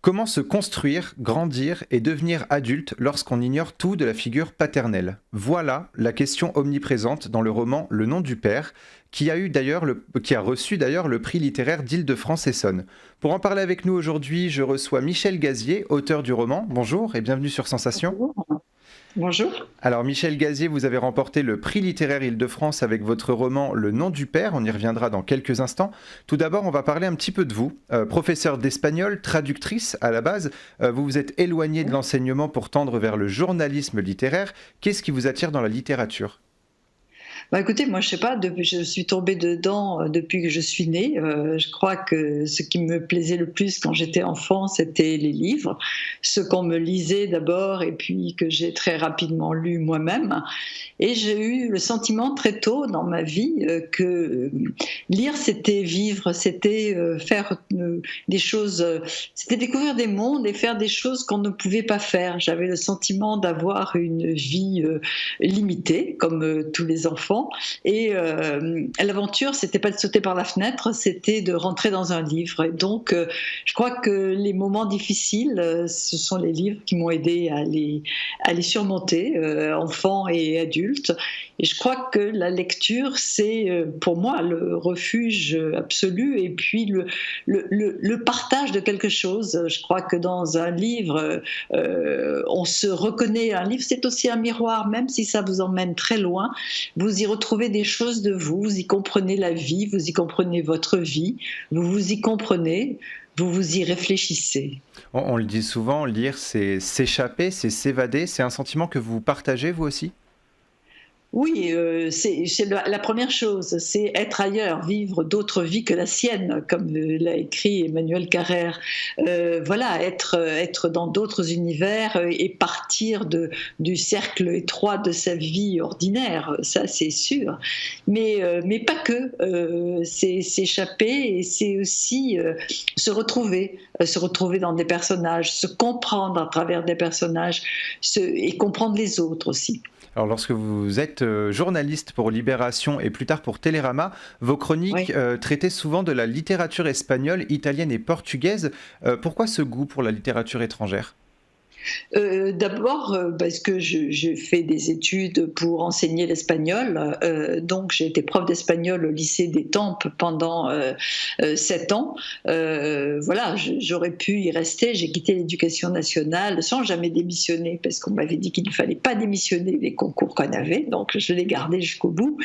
Comment se construire, grandir et devenir adulte lorsqu'on ignore tout de la figure paternelle? Voilà la question omniprésente dans le roman Le nom du père, qui a reçu d'ailleurs le prix littéraire d'Île-de-France Essonne. Pour en parler avec nous aujourd'hui, je reçois Michel Gazier, auteur du roman. Bonjour et bienvenue sur Sensation. Bonjour. Bonjour. Alors Michel Gazier, vous avez remporté le prix littéraire Île-de-France avec votre roman Le nom du père, on y reviendra dans quelques instants. Tout d'abord, on va parler un petit peu de vous. Professeure d'espagnol, traductrice à la base, vous vous êtes éloignée de l'enseignement pour tendre vers le journalisme littéraire. Qu'est-ce qui vous attire dans la littérature ? Écoutez, moi je sais pas, je suis tombée dedans depuis que je suis née. Je crois que ce qui me plaisait le plus quand j'étais enfant, c'était les livres, ce qu'on me lisait d'abord et puis que j'ai très rapidement lu moi-même. Et j'ai eu le sentiment très tôt dans ma vie que lire c'était vivre, c'était faire des choses, c'était découvrir des mondes et faire des choses qu'on ne pouvait pas faire. J'avais le sentiment d'avoir une vie limitée, comme tous les enfants. Et l'aventure, c'était pas de sauter par la fenêtre, c'était de rentrer dans un livre. Et donc, je crois que les moments difficiles, ce sont les livres qui m'ont aidé à les surmonter, enfant et adulte. Et je crois que la lecture, c'est pour moi le refuge absolu et puis le partage de quelque chose. Je crois que dans un livre, on se reconnaît. Un livre, c'est aussi un miroir, même si ça vous emmène très loin. Vous y retrouvez des choses de vous, vous y comprenez la vie, vous y comprenez votre vie, vous vous y comprenez, vous vous y réfléchissez. On le dit souvent, lire c'est s'échapper, c'est s'évader. C'est un sentiment que vous partagez vous aussi ? Oui, c'est la première chose, c'est être ailleurs, vivre d'autres vies que la sienne, comme l'a écrit Emmanuel Carrère. Voilà, être dans d'autres univers et partir du cercle étroit de sa vie ordinaire, ça c'est sûr. Mais pas que, c'est s'échapper et c'est aussi se retrouver dans des personnages, se comprendre à travers des personnages et comprendre les autres aussi. Alors lorsque vous êtes journaliste pour Libération et plus tard pour Télérama, vos chroniques Oui. traitaient souvent de la littérature espagnole, italienne et portugaise. Pourquoi ce goût pour la littérature étrangère ? D'abord parce que j'ai fait des études pour enseigner l'espagnol, donc j'ai été prof d'espagnol au lycée d'Étampes pendant 7 ans. Voilà, j'aurais pu y rester, j'ai quitté l'éducation nationale sans jamais démissionner parce qu'on m'avait dit qu'il ne fallait pas démissionner des concours qu'on avait, donc je l'ai gardé jusqu'au bout.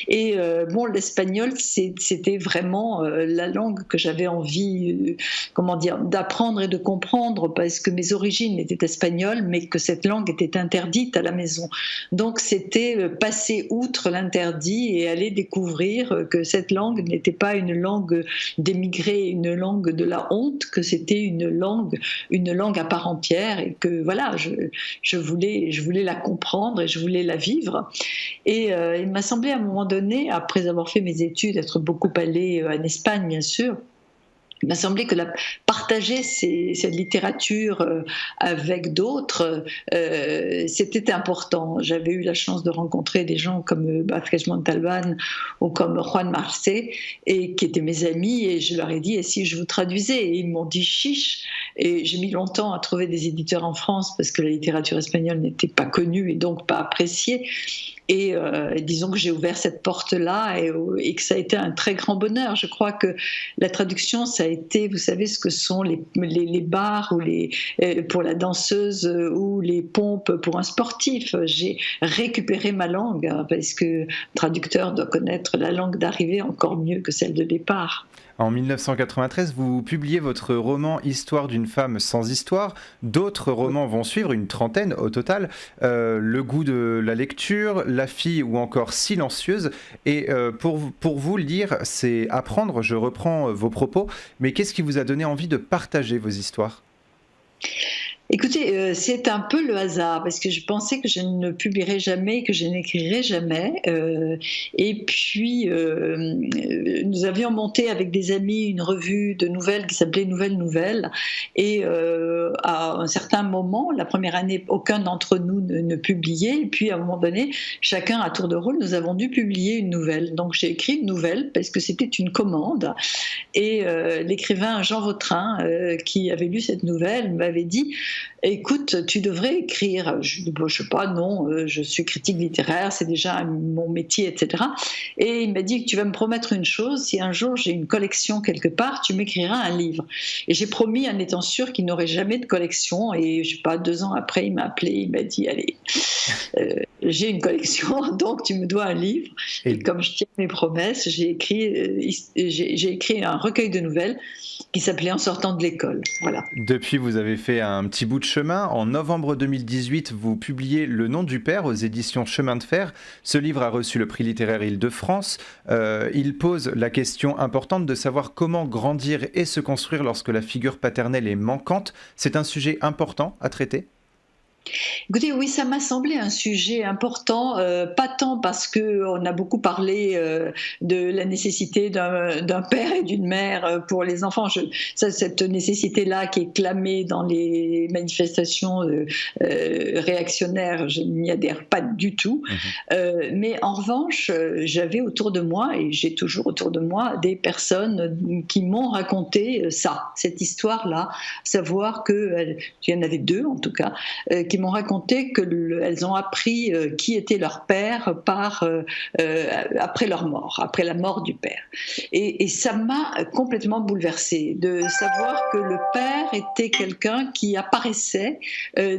Et bon, l'espagnol c'était vraiment la langue que j'avais envie, comment dire, d'apprendre et de comprendre parce que mes origines étaient espagnol, mais que cette langue était interdite à la maison. Donc c'était passer outre l'interdit et aller découvrir que cette langue n'était pas une langue d'émigrés, une langue de la honte, que c'était une langue à part entière et que voilà, je voulais la comprendre et je voulais la vivre. Et il m'a semblé à un moment donné, après avoir fait mes études, être beaucoup allée en Espagne bien sûr, il m'a semblé que partager cette littérature avec d'autres, c'était important. J'avais eu la chance de rencontrer des gens comme Vázquez Montalbán ou comme Juan Marcé, et qui étaient mes amis, et je leur ai dit, et si je vous traduisais ? Et ils m'ont dit chiche, et j'ai mis longtemps à trouver des éditeurs en France, parce que la littérature espagnole n'était pas connue et donc pas appréciée. Et disons que j'ai ouvert cette porte-là et que ça a été un très grand bonheur. Je crois que la traduction, ça a été, vous savez ce que sont les bars ou pour la danseuse ou les pompes pour un sportif. J'ai récupéré ma langue parce que le traducteur doit connaître la langue d'arrivée encore mieux que celle de départ. En 1993, vous publiez votre roman Histoire d'une femme sans histoire. D'autres romans vont suivre, une trentaine au total. Le goût de la lecture, La fille ou encore Silencieuse. Et pour vous, lire, c'est apprendre. Je reprends vos propos. Mais qu'est-ce qui vous a donné envie de partager vos histoires ? Écoutez, c'est un peu le hasard parce que je pensais que je ne publierais jamais, que je n'écrirais jamais. Et puis, nous avions monté avec des amis une revue de nouvelles qui s'appelait Nouvelles Nouvelles. Et à un certain moment, la première année, aucun d'entre nous ne publiait. Et puis, à un moment donné, chacun à tour de rôle, nous avons dû publier une nouvelle. Donc, j'ai écrit une nouvelle parce que c'était une commande. Et l'écrivain Jean Vautrin, qui avait lu cette nouvelle, m'avait dit: écoute, tu devrais écrire. Je dis, bon, je sais pas, non, je suis critique littéraire, c'est déjà mon métier, etc. Et il m'a dit que tu vas me promettre une chose, si un jour j'ai une collection quelque part, tu m'écriras un livre. Et j'ai promis en étant sûr qu'il n'aurait jamais de collection. Et je sais pas, 2 ans après, il m'a appelé, il m'a dit, allez, j'ai une collection, donc tu me dois un livre. Et comme je tiens mes promesses, j'ai écrit un recueil de nouvelles qui s'appelait En sortant de l'école. Voilà. Depuis, vous avez fait un petit bout de chemin. En novembre 2018, vous publiez Le nom du père aux éditions Chemin de Fer. Ce livre a reçu le prix littéraire Île-de-France. Il pose la question importante de savoir comment grandir et se construire lorsque la figure paternelle est manquante. C'est un sujet important à traiter. Écoutez, oui, ça m'a semblé un sujet important, pas tant parce qu'on a beaucoup parlé de la nécessité d'un père et d'une mère pour les enfants. Cette nécessité-là qui est clamée dans les manifestations réactionnaires, je n'y adhère pas du tout. Mais en revanche, j'avais autour de moi, et j'ai toujours autour de moi, des personnes qui m'ont raconté cette histoire-là, savoir qu'il y en avait 2 en tout cas, qui m'ont raconté qu'elles ont appris qui était leur père après leur mort, après la mort du père. Et ça m'a complètement bouleversée de savoir que le père était quelqu'un qui apparaissait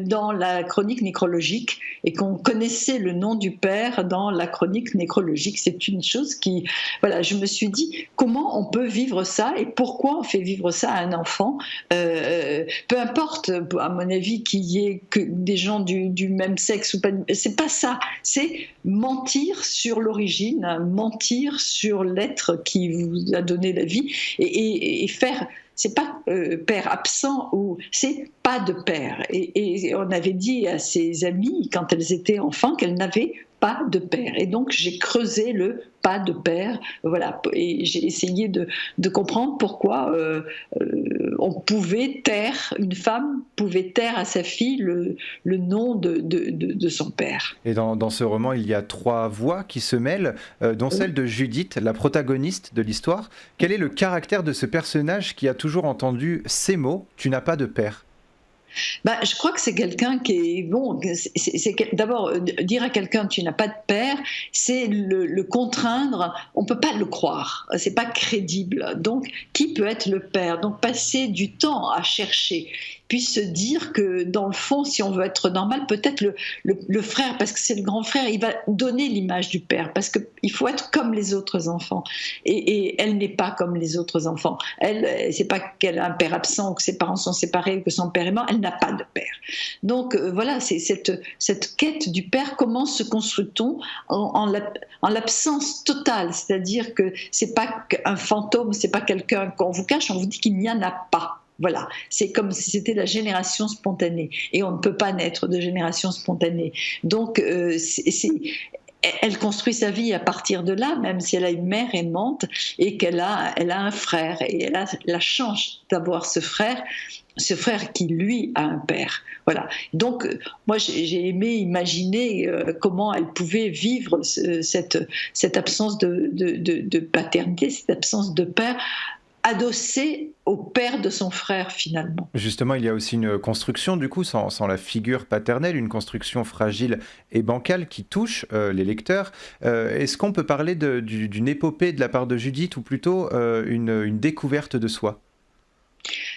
dans la chronique nécrologique et qu'on connaissait le nom du père dans la chronique nécrologique. C'est une chose qui... Voilà, je me suis dit, comment on peut vivre ça et pourquoi on fait vivre ça à un enfant, peu importe, à mon avis, qu'il y ait que des gens du même sexe ou pas, c'est pas ça, c'est mentir sur l'origine, mentir sur l'être qui vous a donné la vie et faire, c'est pas père absent ou c'est pas de père. Et on avait dit à ses amies quand elles étaient enfants qu'elles n'avaient pas de père. Et donc j'ai creusé le pas de père, voilà, et j'ai essayé de comprendre pourquoi on pouvait taire, une femme pouvait taire à sa fille le nom de son père. Et dans ce roman, il y a 3 voix qui se mêlent, dont celle de Judith, la protagoniste de l'histoire. Quel est le caractère de ce personnage qui a toujours entendu ces mots « tu n'as pas de père » ? Je crois que c'est quelqu'un qui est bon. D'abord, dire à quelqu'un tu n'as pas de père, c'est le contraindre. On peut pas le croire. C'est pas crédible. Donc, qui peut être le père? Donc, passer du temps à chercher, puis se dire que dans le fond, si on veut être normal, peut-être le frère, parce que c'est le grand frère, il va donner l'image du père, parce qu'il faut être comme les autres enfants. Et elle n'est pas comme les autres enfants. Elle, c'est pas qu'elle a un père absent, ou que ses parents sont séparés, ou que son père est mort. Elle n'a pas de père. Donc voilà, c'est cette quête du père. Comment se construit-on en l'absence totale? C'est-à-dire que c'est pas un fantôme, c'est pas quelqu'un qu'on vous cache, on vous dit qu'il n'y en a pas. Voilà, c'est comme si c'était la génération spontanée et on ne peut pas naître de génération spontanée. Donc, elle construit sa vie à partir de là, même si elle a une mère aimante et elle a un frère et elle a la chance d'avoir ce frère qui, lui, a un père. Voilà. Donc, moi, j'ai aimé imaginer comment elle pouvait vivre cette absence de paternité, cette absence de père, adossé au père de son frère, finalement. Justement, il y a aussi une construction, du coup, sans la figure paternelle, une construction fragile et bancale qui touche les lecteurs. Est-ce qu'on peut parler d'une épopée de la part de Judith, ou plutôt une découverte de soi ?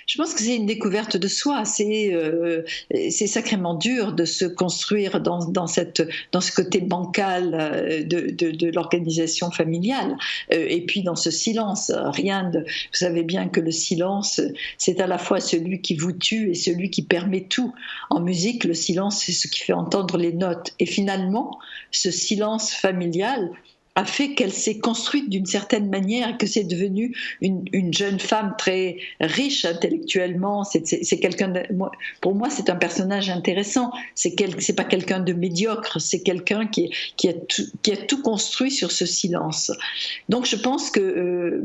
Je pense que c'est une découverte de soi. C'est sacrément dur de se construire dans ce côté bancal de l'organisation familiale. Et puis dans ce silence, vous savez bien que le silence, c'est à la fois celui qui vous tue et celui qui permet tout. En musique, le silence, c'est ce qui fait entendre les notes. Et finalement, ce silence familial a fait qu'elle s'est construite d'une certaine manière, que c'est devenu une jeune femme très riche intellectuellement. C'est quelqu'un pour moi, c'est un personnage intéressant. C'est pas quelqu'un de médiocre, c'est quelqu'un qui a tout construit sur ce silence. Donc je pense que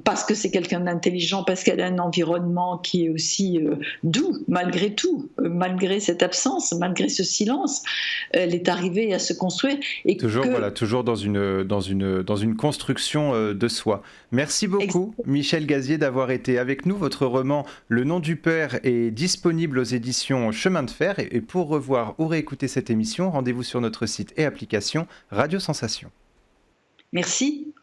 parce que c'est quelqu'un d'intelligent, parce qu'elle a un environnement qui est aussi doux malgré tout, malgré cette absence, malgré ce silence, elle est arrivée à se construire. Et toujours dans une construction de soi. Merci beaucoup, Michel Gazier, d'avoir été avec nous. Votre roman Le nom du père est disponible aux éditions Chemin de Fer. Et pour revoir ou réécouter cette émission, rendez-vous sur notre site et application Radio Sensation. Merci.